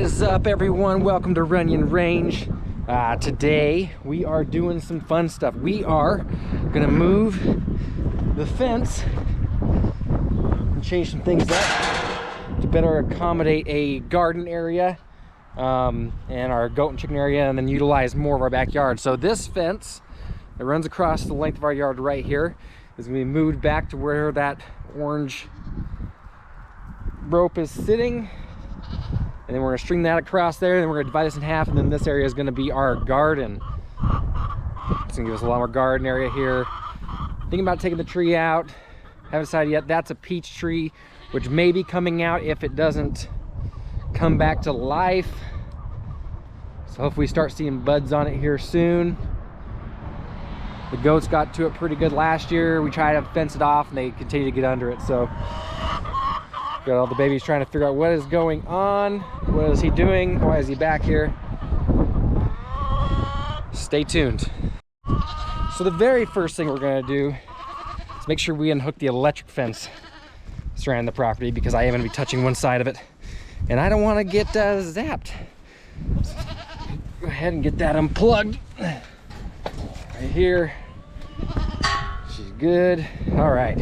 is up, everyone? Welcome to Runyon Range. Today we are doing some fun stuff. We are gonna move the fence and change some things up to better accommodate a garden area and our goat and chicken area, and then utilize more of our backyard. So this fence that runs across the length of our yard right here is gonna be moved back to where that orange rope is sitting. And then we're gonna string that across there, and then we're gonna divide this in half, and then this area is gonna be our garden. It's gonna give us a lot more garden area here. Thinking about taking the tree out. Haven't decided yet. That's a peach tree, which may be coming out if it doesn't come back to life. So hopefully we start seeing buds on it here soon. The goats got to it pretty good last year. We tried to fence it off, and they continue to get under it. So got all the babies trying to figure out what is going on. What is he doing? Why is he back here? Stay tuned. So the very first thing we're gonna do is make sure we unhook the electric fence surrounding the property, because I am gonna be touching one side of it, and I don't want to get zapped. So go ahead and get that unplugged right here. She's good. All right.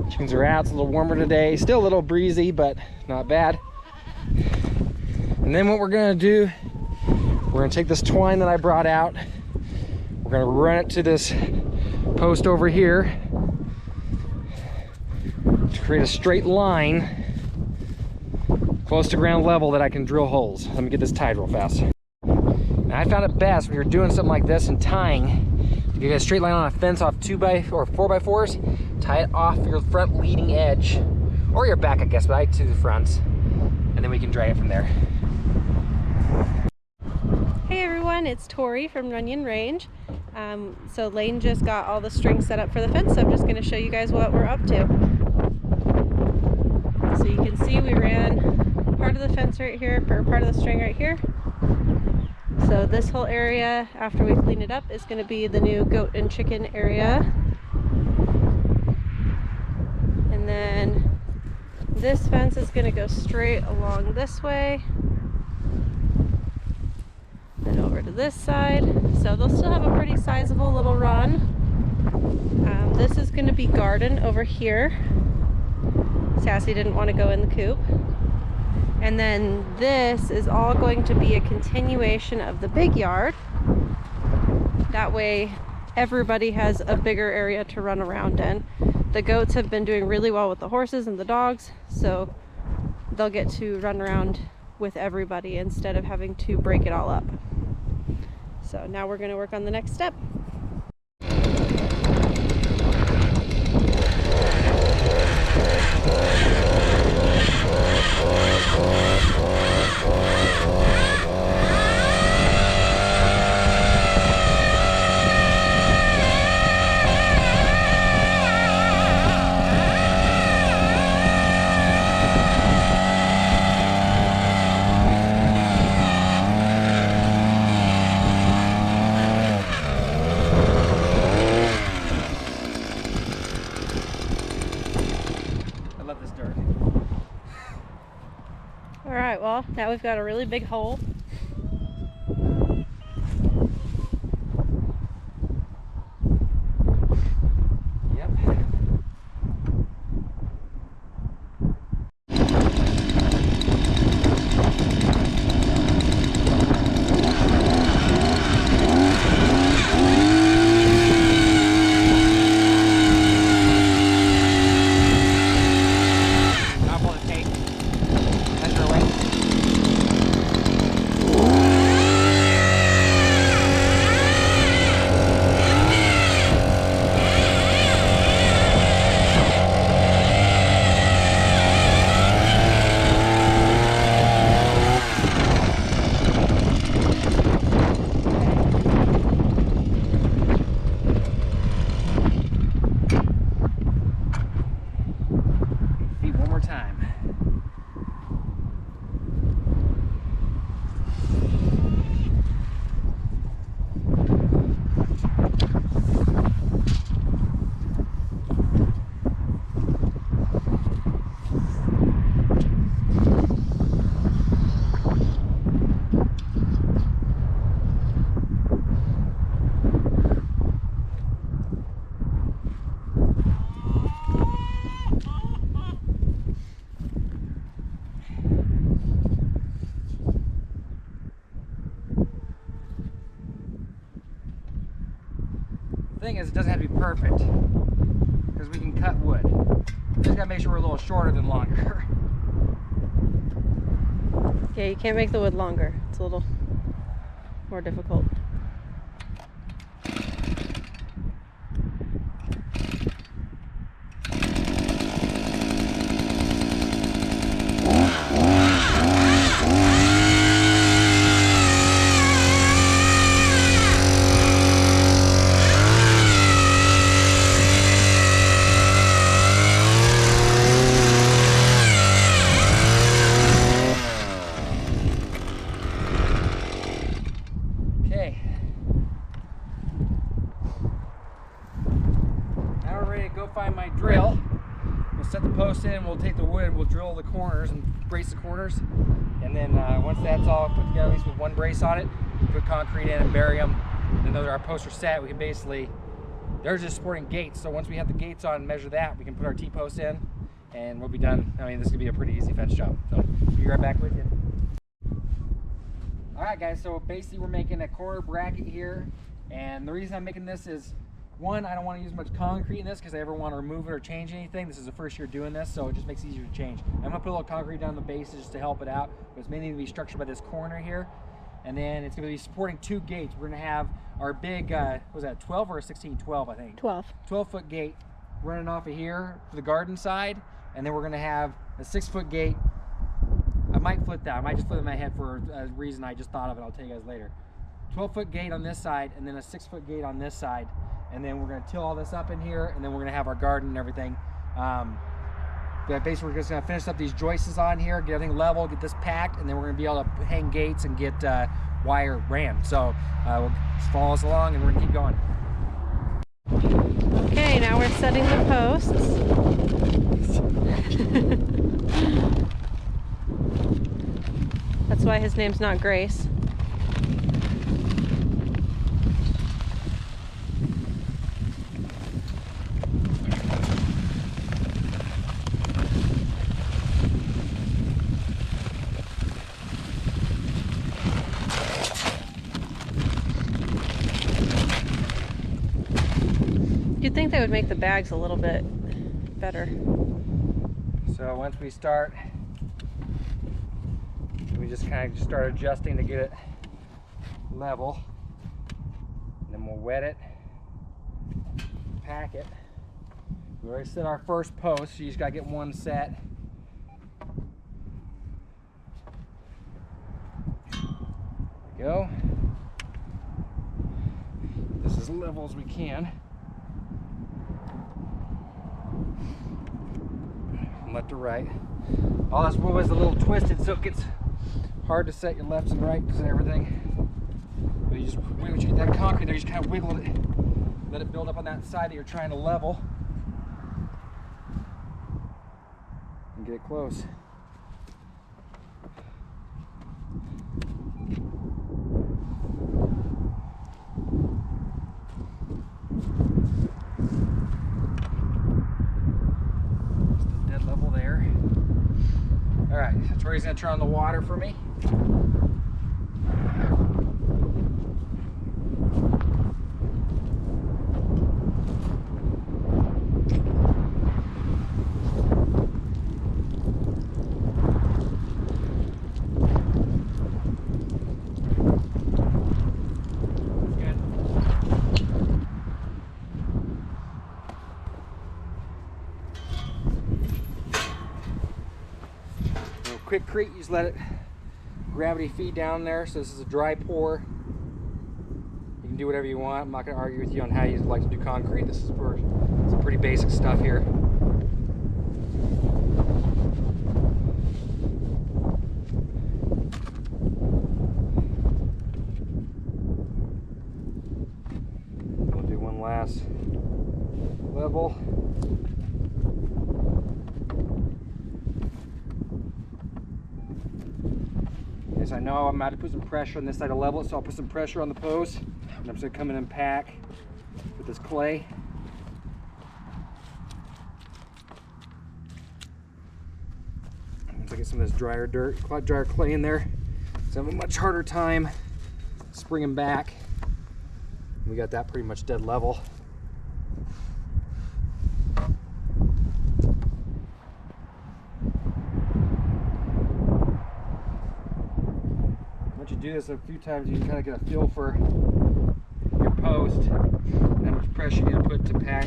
Chickens are out. It's a little warmer today. Still a little breezy, but not bad. And then what we're gonna do, we're gonna take this twine that I brought out. We're gonna run it to this post over here to create a straight line close to ground level that I can drill holes. Let me get this tied real fast. Now, I found it best when you're doing something like this and tying, you get a straight line on a fence off 2x or 4x4s, tie it off your front leading edge, or your back, I guess, but I to the fronts, and then we can drag it from there. Hey everyone, it's Tori from Runyon Range. So Lane just got all the strings set up for the fence, so I'm just going to show you guys what we're up to. So you can see we ran part of the fence right here, or part of the string right here. So this whole area, after we clean it up, is going to be the new goat and chicken area. And then this fence is going to go straight along this way. Then over to this side. So they'll still have a pretty sizable little run. This is going to be garden over here. Sassy didn't want to go in the coop. And then this is all going to be a continuation of the big yard. That way everybody has a bigger area to run around in. The goats have been doing really well with the horses and the dogs, so they'll get to run around with everybody instead of having to break it all up. So now we're going to work on the next step. Alright, well, now we've got a really big hole. Yep. thing is, it doesn't have to be perfect because we can cut wood. We just gotta make sure we're a little shorter than longer. Yeah, you can't make the wood longer. It's a little more difficult. Find my drill. We'll set the post in, we'll take the wood, we'll drill the corners and brace the corners, and then once that's all put together, at least with one brace on it, put concrete in and bury them. Then those are our posts are set. We can basically, they're just supporting gates, so once we have the gates on and measure that, we can put our T-posts in and we'll be done. I mean, this is gonna be a pretty easy fence job, so I'll be right back with you. All right guys, so basically we're making a corner bracket here, and the reason I'm making this is, one, I don't want to use much concrete in this because I ever want to remove it or change anything. This is the first year doing this, so it just makes it easier to change. I'm going to put a little concrete down the bases just to help it out, but it's mainly going to be structured by this corner here. And then it's going to be supporting two gates. We're going to have our big, what was that, 12 or a 16? 12, I think. 12. 12-foot gate running off of here for the garden side, and then we're going to have a 6-foot gate. I might flip that. I might just flip it in my head for a reason I just thought of it. I'll tell you guys later. 12-foot gate on this side, and then a 6-foot gate on this side. And then we're going to till all this up in here, and then we're going to have our garden and everything. But basically we're just going to finish up these joists on here, get everything level, get this packed, and then we're going to be able to hang gates and get wire ran. So just follow us along and we're going to keep going. Okay, now we're setting the posts. That's why his name's not Grace. You'd think they would make the bags a little bit better. So once we start, we just kind of start adjusting to get it level. And then we'll wet it, pack it. We already set our first post, so you just gotta get one set. There we go. This is as level as we can. Left to right. All this wood is a little twisted, so it gets hard to set your lefts and rights and everything. But you just, once you get that concrete there, you just kind of wiggle it, let it build up on that side that you're trying to level, and get it close. Alright, so Tori's going to turn on the water for me. Quickcrete, you just let it gravity feed down there. So this is a dry pour. You can do whatever you want. I'm not going to argue with you on how you like to do concrete. This is for some pretty basic stuff here. We'll do one last level. I know I'm about to put some pressure on this side to level it, so I'll put some pressure on the post, and I'm just going to come in and pack with this clay. Once I get some of this drier dirt, drier clay in there, so I have a much harder time springing back. We got that pretty much dead level. do this a few times, you can kind of get a feel for your post and how much pressure you need to put to pack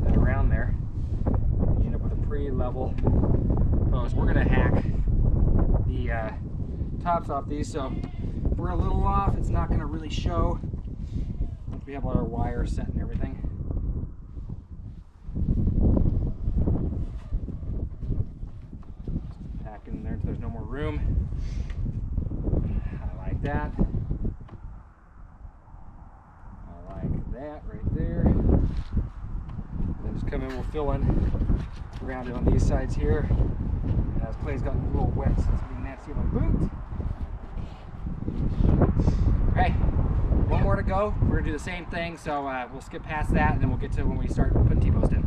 that around there. You end up with a pretty level post. We're going to hack the tops off these, so if we're a little off, it's not going to really show once we have all our wires set and everything. Pack in there until there's no more room. I like that. I like that right there. Then just come in, we'll fill in around it on these sides here. As clay's gotten a little wet, so it's gonna be nasty on my boot. Alright, one more to go. We're gonna do the same thing, so we'll skip past that and then we'll get to when we start putting T-post in.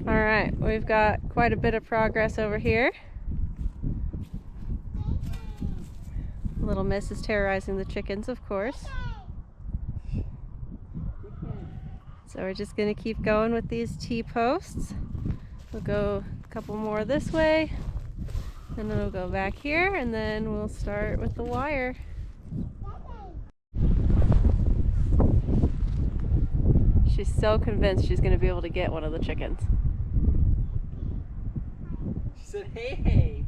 Alright, we've got quite a bit of progress over here. Little Miss is terrorizing the chickens, of course. So we're just going to keep going with these T-posts. We'll go a couple more this way, and then we'll go back here, and then we'll start with the wire. She's so convinced she's going to be able to get one of the chickens. She said, hey, hey.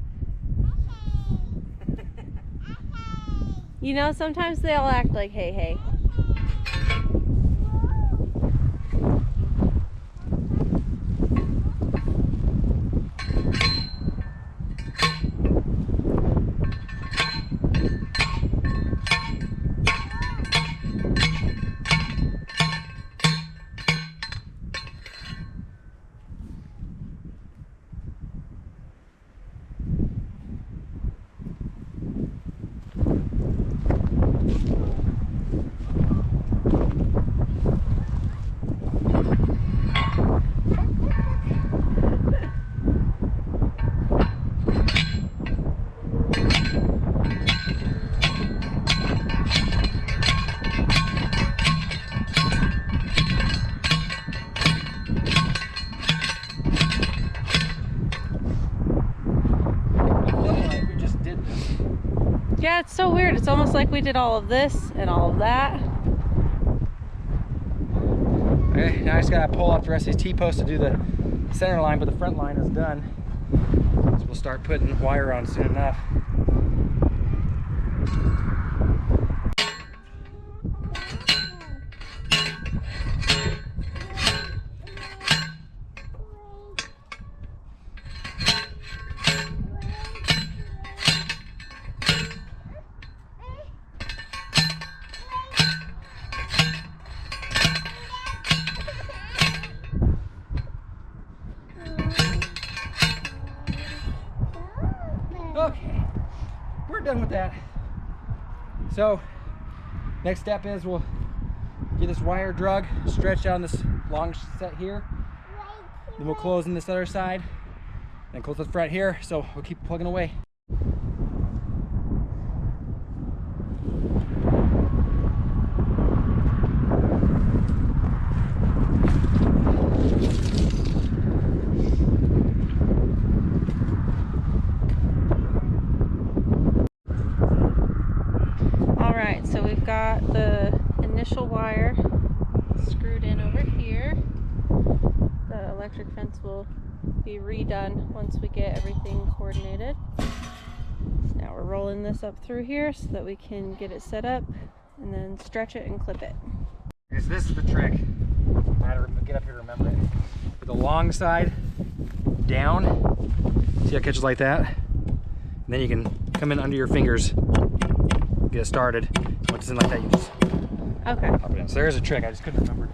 You know, sometimes they all act like hey, hey. Yeah, it's so weird. It's almost like we did all of this and all of that. Okay, now I just gotta pull off the rest of these T-posts to do the center line, but the front line is done. So we'll start putting wire on soon enough. Okay, we're done with that. So, next step is we'll get this wire drug stretched out on this long set here. Then we'll close in this other side, then close the front here. So we'll keep plugging away. So we've got the initial wire screwed in over here. The electric fence will be redone once we get everything coordinated. So now we're rolling this up through here so that we can get it set up and then stretch it and clip it. Okay, so this is the trick. I had to get up here to remember it. With the long side down, see how it catches like that? And then you can come in under your fingers, get it started. Once it's in like that, you just pop it in. So there's a trick, I just couldn't remember.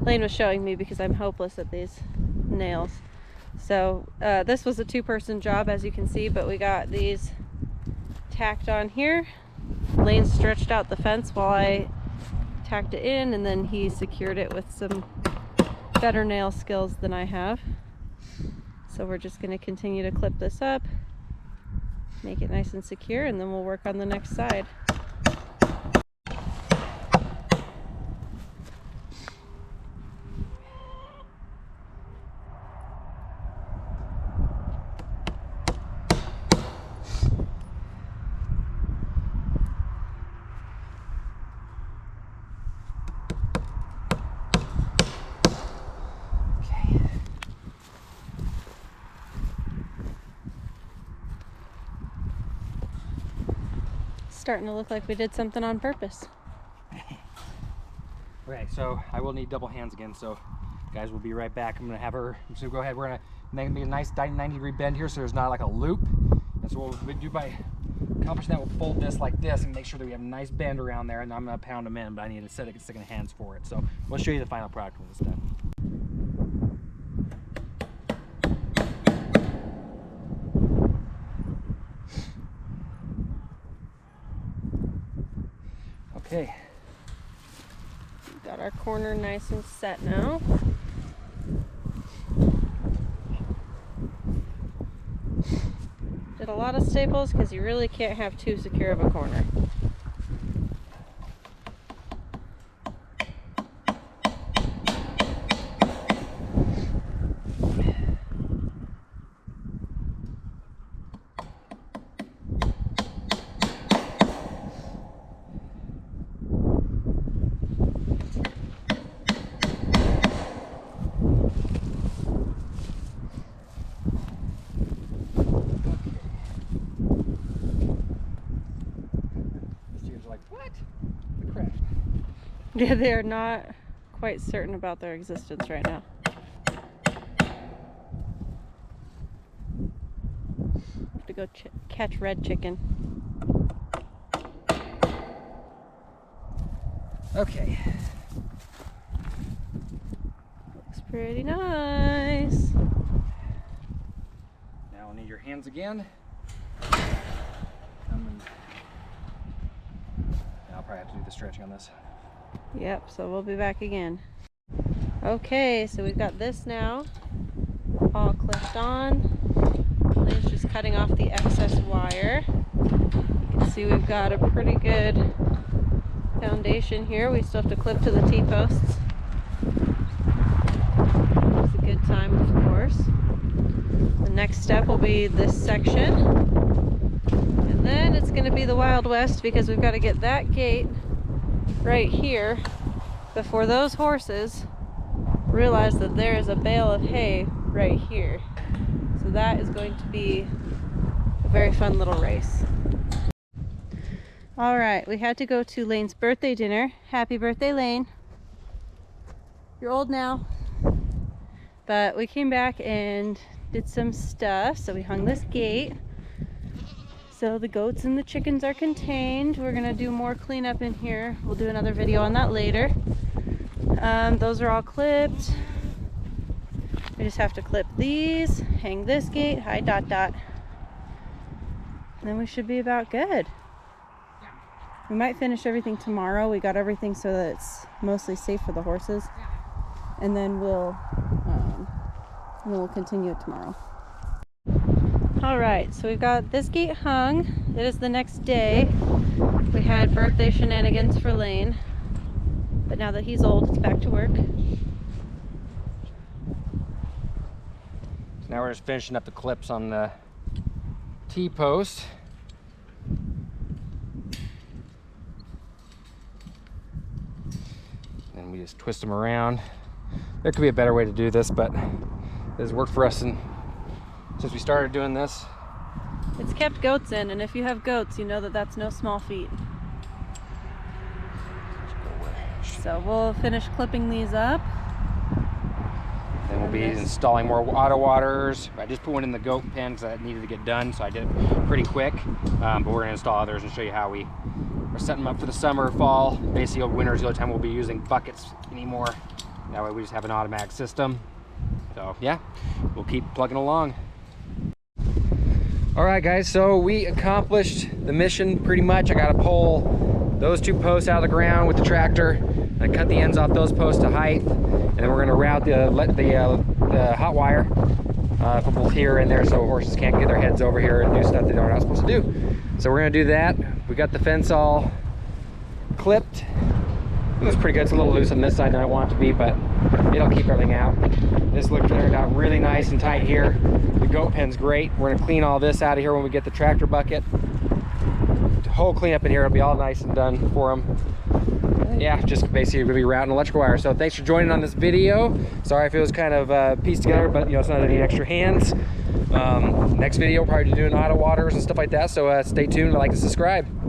Lane was showing me because I'm hopeless at these nails. So this was a two-person job, as you can see, but we got these tacked on here. Lane stretched out the fence while I tacked it in, and then he secured it with some better nail skills than I have. So we're just going to continue to clip this up, make it nice and secure, and then we'll work on the next side. Starting to look like we did something on purpose. Okay, so I will need double hands again, so guys, we'll be right back. I'm gonna have her, so go ahead, we're gonna make a nice 90-degree bend here so there's not like a loop. And so what we'll do by accomplishing that, we'll fold this like this and make sure that we have a nice bend around there, and I'm gonna pound them in, but I need a set of second hands for it. So we'll show you the final product when it's done. Okay. We've got our corner nice and set now. Did a lot of staples because you really can't have too secure of a corner. Yeah, they're not quite certain about their existence right now. Have to go catch red chicken. Okay. Looks pretty nice. Now I'll need your hands again. I'll probably have to do the stretching on this. Yep, so we'll be back again. Okay, so we've got this now all clipped on. Lane's just cutting off the excess wire. You can see we've got a pretty good foundation here. We still have to clip to the T-posts. It's a good time, of course. The next step will be this section. And then it's going to be the Wild West because we've got to get that gate right here before those horses realize that there is a bale of hay right here. So that is going to be a very fun little race. All right, we had to go to Lane's birthday dinner. Happy birthday, Lane. You're old now. But we came back and did some stuff. So we hung this gate. So the goats and the chickens are contained. We're gonna do more cleanup in here. We'll do another video on that later. Those are all clipped. We just have to clip these, hang this gate, hi Dot Dot. And then we should be about good. We might finish everything tomorrow. We got everything so that it's mostly safe for the horses. And then we'll continue it tomorrow. All right, so we've got this gate hung. It is the next day. We had birthday shenanigans for Lane, but now that he's old, it's back to work. So now we're just finishing up the clips on the T-post. And we just twist them around. There could be a better way to do this, but it has worked for us since we started doing this. It's kept goats in, and if you have goats, you know that that's no small feat. So we'll finish clipping these up. Then we'll be installing more auto waters. I just put one in the goat pen because that needed to get done, so I did it pretty quick. But we're gonna install others and show you how we are setting them up for the summer, fall. Basically, winter's the only time we'll be using buckets anymore. That way we just have an automatic system. So yeah, we'll keep plugging along. All right, guys, so we accomplished the mission pretty much. I got to pull those two posts out of the ground with the tractor. I cut the ends off those posts to height, and then we're going to route the hot wire for both here and there, so horses can't get their heads over here and do stuff they're not supposed to do. So we're gonna do that. We got the fence all clipped. It looks pretty good. It's a little loose on this side than I want it to be, but it'll keep everything out. This turned out really nice and tight here. The goat pen's great. We're gonna clean all this out of here when we get the tractor bucket. The whole cleanup in here will be all nice and done for them. Yeah, just basically gonna be routing electrical wire. So thanks for joining on this video. Sorry if it was kind of pieced together, but you know, it's not any extra hands. Next video, we'll probably be doing auto waters and stuff like that. So stay tuned and like and subscribe.